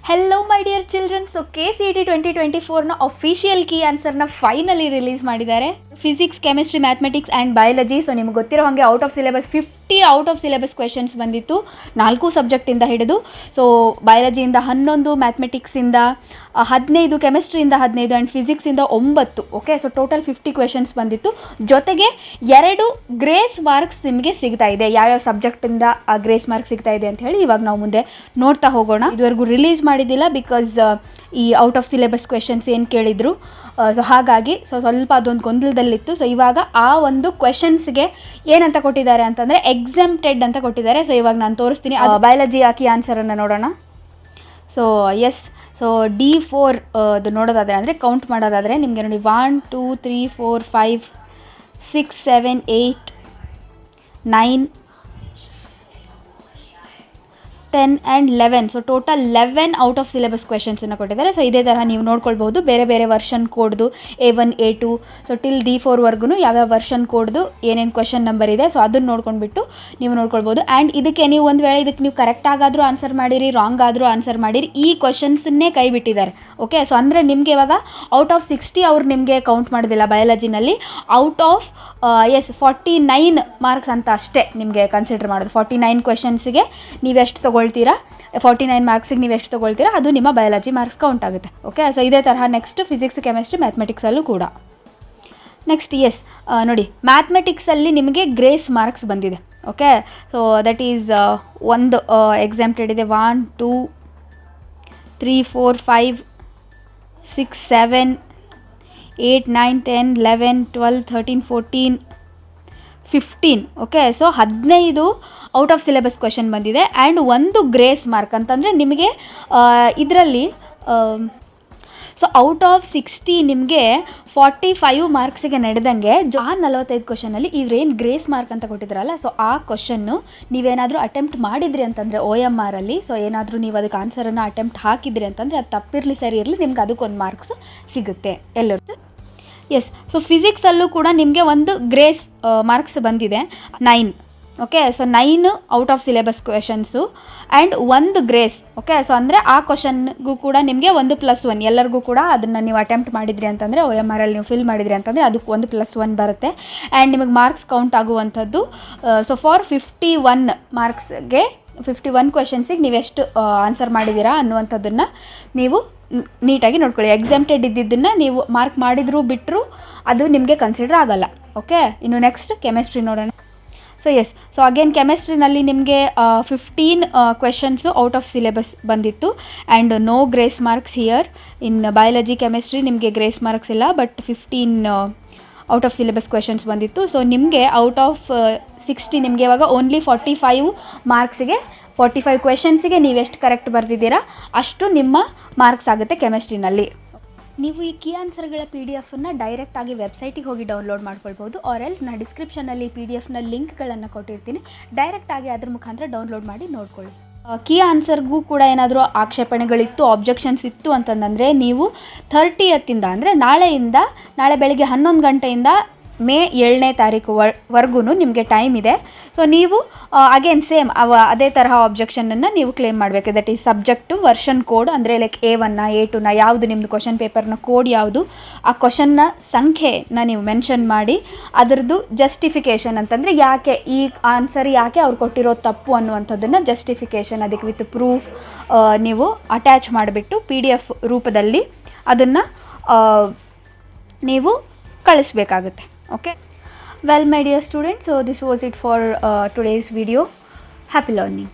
Hello my dear children. So KCET 2024ನ official key ಆನ್ಸರ್ನ finally release ಮಾಡಿದ್ದಾರೆ. Physics, chemistry, mathematics and biology. So ನಿಮ್ಗೆ ಗೊತ್ತಿರೋ ಹಾಗೆ out of syllabus 50 out of syllabus questions ಬಂದಿತ್ತು 4 ಸಬ್ಜೆಕ್ಟಿಂದ ಹಿಡಿದು. ಸೊ ಬಯಾಲಜಿಯಿಂದ 11, ಮ್ಯಾಥಮೆಟಿಕ್ಸಿಂದ 15, ಕೆಮಿಸ್ಟ್ರಿಯಿಂದ 15 ಆ್ಯಂಡ್ ಫಿಸಿಕ್ಸಿಂದ 9. ಓಕೆ, ಸೊ ಟೋಟಲ್ 50 ಕ್ವೆಶನ್ಸ್ ಬಂದಿತ್ತು. ಜೊತೆಗೆ 2 ಗ್ರೇಸ್ ಮಾರ್ಕ್ಸ್ ನಿಮಗೆ ಸಿಗ್ತಾ ಇದೆ. ಯಾವ್ಯಾವ ಸಬ್ಜೆಕ್ಟಿಂದ ಆ ಗ್ರೇಸ್ ಮಾರ್ಕ್ಸ್ ಸಿಗ್ತಾ ಇದೆ ಅಂತ ಹೇಳಿ ಇವಾಗ ನಾವು ಮುಂದೆ ನೋಡ್ತಾ ಹೋಗೋಣ. ಇದುವರೆಗೂ ರಿಲೀಸ್ ಮಾಡಿದ್ದಿಲ್ಲ ಬಿಕಾಸ್ ಈ ಔಟ್ ಆಫ್ ಸಿಲೆಬಸ್ ಕ್ವೆಶನ್ಸ್ ಏನು ಕೇಳಿದ್ರು. ಸೊ ಹಾಗಾಗಿ ಸ್ವಲ್ಪ ಅದೊಂದು ಗೊಂದಲದಲ್ಲಿತ್ತು. ಸೊ ಇವಾಗ ಆ ಒಂದು ಕ್ವೆಶನ್ಸ್ಗೆ ಏನಂತ ಕೊಟ್ಟಿದ್ದಾರೆ ಅಂತಂದರೆ ಎಕ್ಸೆಂಪ್ಟೆಡ್ ಅಂತ ಕೊಟ್ಟಿದ್ದಾರೆ. ಸೊ ಇವಾಗ ನಾನು ತೋರಿಸ್ತೀನಿ. ಬಯಾಲಜಿ ಹಾಕಿ ಆನ್ಸರನ್ನು ನೋಡೋಣ. ಸೊ ಎಸ್, ಸೊ D4 ಅದು ನೋಡೋದಾದರೆ ಅಂದರೆ ಕೌಂಟ್ ಮಾಡೋದಾದರೆ ನಿಮಗೆ ನೋಡಿ 1 2 3 4 5 6 7 8 9 10 and 11. So total 11 out of syllabus ಕ್ವೆಶನ್ಸನ್ನು ಕೊಟ್ಟಿದ್ದಾರೆ. ಸೊ ಇದೇ ಥರ ನೀವು ನೋಡ್ಕೊಳ್ಬೋದು ಬೇರೆ ಬೇರೆ ವರ್ಷನ್ ಕೋಡ್ದು A1 A2 ಸೊ ಟಿಲ್ D4ವರೆಗೂ ಯಾವ್ಯಾವ ವರ್ಷನ್ ಕೋಡ್ದು ಏನೇನು ಕ್ವೆಶನ್ ನಂಬರ್ ಇದೆ ಸೊ ಅದನ್ನು ನೋಡ್ಕೊಂಡ್ಬಿಟ್ಟು ನೀವು ನೋಡ್ಕೊಳ್ಬೋದು. ಆ್ಯಂಡ್ ಇದಕ್ಕೆ ನೀವು ಒಂದು ವೇಳೆ ಇದಕ್ಕೆ ನೀವು ಕರೆಕ್ಟ್ ಆಗಾದರೂ ಆನ್ಸರ್ ಮಾಡಿರಿ, ರಾಂಗ್ ಆದರೂ ಆನ್ಸರ್ ಮಾಡಿರಿ, ಈ ಕ್ವೆಶನ್ಸನ್ನೇ ಕೈ ಬಿಟ್ಟಿದ್ದಾರೆ. ಓಕೆ, ಸೊ ಅಂದರೆ ನಿಮಗೆ ಇವಾಗ ಔಟ್ ಆಫ್ 60 ಅವ್ರು ನಿಮಗೆ ಕೌಂಟ್ ಮಾಡೋದಿಲ್ಲ ಬಯಾಲಜಿನಲ್ಲಿ. ಔಟ್ ಆಫ್ 49 ಮಾರ್ಕ್ಸ್ ಅಂತ ಅಷ್ಟೇ ನಿಮಗೆ ಕನ್ಸಿಡರ್ ಮಾಡೋದು. 49 ಕ್ವೆಶನ್ಸಿಗೆ ನೀವೆಷ್ಟು ತೊಗೊಳ್ತೀರಾ, 49 ಮಾರ್ಕ್ಸಿಗೆ ನೀವು ಎಷ್ಟು ತೊಗೊಳ್ತೀರಾ ಅದು ನಿಮ್ಮ ಬಯಾಲಜಿ ಮಾರ್ಕ್ಸ್ ಕೌಂಟ್ ಆಗುತ್ತೆ. ಓಕೆ, ಸೊ ಇದೇ ತರಹ ನೆಕ್ಸ್ಟ್ ಫಿಸಿಕ್ಸ್, ಕೆಮಿಸ್ಟ್ರಿ, ಮ್ಯಾಥಮೆಟಿಕ್ಸಲ್ಲೂ ಕೂಡ. ನೆಕ್ಸ್ಟ್ ನೋಡಿ ಮ್ಯಾಥಮೆಟಿಕ್ಸಲ್ಲಿ ನಿಮಗೆ ಗ್ರೇಸ್ ಮಾರ್ಕ್ಸ್ ಬಂದಿದೆ. ಓಕೆ, ಸೊ ದಟ್ ಈಸ್ ಒಂದು ಎಕ್ಸಾಮ್ಟೆಡ್ ಇದೆ 1 2 3 4 5 6 7 8 9 10 11 12 13 14 15. Okay, so 15 out of syllabus question ಬಂದಿದೆ. ಆ್ಯಂಡ್ ಒಂದು ಗ್ರೇಸ್ ಮಾರ್ಕ್ ಅಂತಂದರೆ ನಿಮಗೆ ಇದರಲ್ಲಿ ಸೊ ಔಟ್ ಆಫ್ 60 ನಿಮಗೆ 45 ಮಾರ್ಕ್ಸಿಗೆ ನಡೆದಂಗೆ 45 ಕ್ವಶನಲ್ಲಿ ಇವ್ರೇನು ಗ್ರೇಸ್ ಮಾರ್ಕ್ ಅಂತ ಕೊಟ್ಟಿದ್ರಲ್ಲ, ಸೊ ಆ ಕ್ವಶನ್ನು ನೀವೇನಾದರೂ ಅಟೆಂಪ್ಟ್ ಮಾಡಿದ್ರಿ ಅಂತಂದರೆ OMRಲ್ಲಿ, ಸೊ ಏನಾದರೂ ನೀವು ಅದಕ್ಕೆ ಆನ್ಸರನ್ನು ಅಟೆಂಪ್ಟ್ ಹಾಕಿದ್ರಿ ಅಂತಂದರೆ ಅದು ತಪ್ಪಿರಲಿ ಸರಿ ಇರಲಿ ನಿಮ್ಗೆ ಅದಕ್ಕೊಂದು ಮಾರ್ಕ್ಸ್ ಸಿಗುತ್ತೆ ಎಲ್ಲರೂ. ಎಸ್, ಸೊ ಫಿಸಿಕ್ಸಲ್ಲೂ ಕೂಡ ನಿಮಗೆ ಒಂದು ಗ್ರೇಸ್ ಮಾರ್ಕ್ಸ್ ಬಂದಿದೆ 9. Okay, so 9 out of syllabus questions and ಒಂದು ಗ್ರೇಸ್. ಓಕೆ, ಸೊ ಅಂದರೆ ಆ ಕ್ವಶನ್ಗೂ ಕೂಡ ನಿಮಗೆ ಒಂದು +1 ಎಲ್ಲರಿಗೂ ಕೂಡ ಅದನ್ನು ನೀವು ಅಟೆಂಪ್ಟ್ ಮಾಡಿದ್ರಿ ಅಂತಂದರೆ OMRಲ್ಲಿ ನೀವು ಫಿಲ್ ಮಾಡಿದ್ರಿ ಅಂತಂದರೆ ಅದಕ್ಕೆ ಒಂದು +1 ಬರುತ್ತೆ. ಆ್ಯಂಡ್ ನಿಮಗೆ ಮಾರ್ಕ್ಸ್ ಕೌಂಟ್ ಆಗುವಂಥದ್ದು ಸೊ ಫಾರ್ 51 ಮಾರ್ಕ್ಸ್ಗೆ 51 ಕ್ವೆಶನ್ಸಿಗೆ ನೀವೆಷ್ಟು ಆನ್ಸರ್ ಮಾಡಿದ್ದೀರಾ ಅನ್ನುವಂಥದ್ದನ್ನು ನೀವು ನೀಟಾಗಿ ನೋಡ್ಕೊಳ್ಳಿ. ಎಕ್ಸಾಮ್ಟೆಡ್ ಇದ್ದಿದ್ದನ್ನು ನೀವು ಮಾರ್ಕ್ ಮಾಡಿದರೂ ಬಿಟ್ಟರು ಅದು ನಿಮಗೆ ಕನ್ಸಿಡರ್ ಆಗೋಲ್ಲ. ಓಕೆ, ಇನ್ನು ನೆಕ್ಸ್ಟ್ ಕೆಮಿಸ್ಟ್ರಿ ನೋಡೋಣ. ಸೊ ಎಸ್, ಸೊ ಅಗೇನ್ ಕೆಮಿಸ್ಟ್ರಿನಲ್ಲಿ ನಿಮಗೆ 15 ಕ್ವೆಶನ್ಸು ಔಟ್ ಆಫ್ ಸಿಲೆಬಸ್ ಬಂದಿತ್ತು and no grace marks here. In biology, chemistry ನಿಮಗೆ ಗ್ರೇಸ್ ಮಾರ್ಕ್ಸ್ ಇಲ್ಲ, but 15 out of syllabus questions ಬಂದಿತ್ತು. ಸೊ ನಿಮಗೆ ಔಟ್ ಆಫ್ 60 ನಿಮಗೆ ಇವಾಗ ಓನ್ಲಿ 45 ಮಾರ್ಕ್ಸಿಗೆ 45 ಕ್ವೆಶನ್ಸಿಗೆ ನೀವೆಷ್ಟು ಕರೆಕ್ಟ್ ಬರೆದಿದ್ದೀರಾ ಅಷ್ಟು ನಿಮ್ಮ ಮಾರ್ಕ್ಸ್ ಆಗುತ್ತೆ ಕೆಮಿಸ್ಟ್ರಿನಲ್ಲಿ. ನೀವು ಈ ಕೀ ಆನ್ಸರ್ಗಳ PDF ಡೈರೆಕ್ಟಾಗಿ ವೆಬ್ಸೈಟಿಗೆ ಹೋಗಿ ಡೌನ್ಲೋಡ್ ಮಾಡ್ಕೊಳ್ಬೋದು. ಆರ್ ಎಲ್ಸ್ ನಾನು ಡಿಸ್ಕ್ರಿಪ್ಷನಲ್ಲಿ PDF ಲಿಂಕ್ಗಳನ್ನು ಕೊಟ್ಟಿರ್ತೀನಿ, ಡೈರೆಕ್ಟಾಗಿ ಅದ್ರ ಮುಖಾಂತರ ಡೌನ್ಲೋಡ್ ಮಾಡಿ ನೋಡ್ಕೊಳ್ಳಿ. ಕೀ ಆನ್ಸರ್ಗೂ ಕೂಡ ಏನಾದರೂ ಆಕ್ಷೇಪಣೆಗಳಿತ್ತು, ಆಬ್ಜೆಕ್ಷನ್ಸ್ ಇತ್ತು ಅಂತಂದರೆ ನೀವು 30th ಅಂದರೆ ನಾಳೆ ಬೆಳಗ್ಗೆ 11 ಗಂಟೆಯಿಂದ ಮೇ 7ನೇ ತಾರೀಕು ವರ್ಗೂ ನಿಮಗೆ ಟೈಮ್ ಇದೆ. ಸೊ ನೀವು ಅಗೇನ್ ಸೇಮ್ ಅದೇ ತರಹ ಆಬ್ಜೆಕ್ಷನನ್ನು ನೀವು ಕ್ಲೇಮ್ ಮಾಡಬೇಕು. That is subject, version code ಅಂದರೆ ಲೈಕ್ A1 A2 ಯಾವುದು ನಿಮ್ಮದು ಕ್ವಶನ್ ಪೇಪರ್ನ ಕೋಡ್ ಯಾವುದು, ಆ ಕ್ವಶನ್ನ ಸಂಖ್ಯೆನ ನೀವು ಮೆನ್ಷನ್ ಮಾಡಿ ಅದರದ್ದು ಜಸ್ಟಿಫಿಕೇಷನ್ ಅಂತಂದರೆ ಯಾಕೆ ಈ ಆನ್ಸರ್ ಯಾಕೆ ಅವ್ರು ಕೊಟ್ಟಿರೋ ತಪ್ಪು ಅನ್ನುವಂಥದ್ದನ್ನು ಜಸ್ಟಿಫಿಕೇಷನ್ ಅದಕ್ಕೆ ವಿತ್ ಪ್ರೂಫ್ ನೀವು ಅಟ್ಯಾಚ್ ಮಾಡಿಬಿಟ್ಟು PDF ರೂಪದಲ್ಲಿ ಅದನ್ನು ನೀವು ಕಳಿಸ್ಬೇಕಾಗುತ್ತೆ. Okay, well my dear students, so this was it for today's video. Happy learning.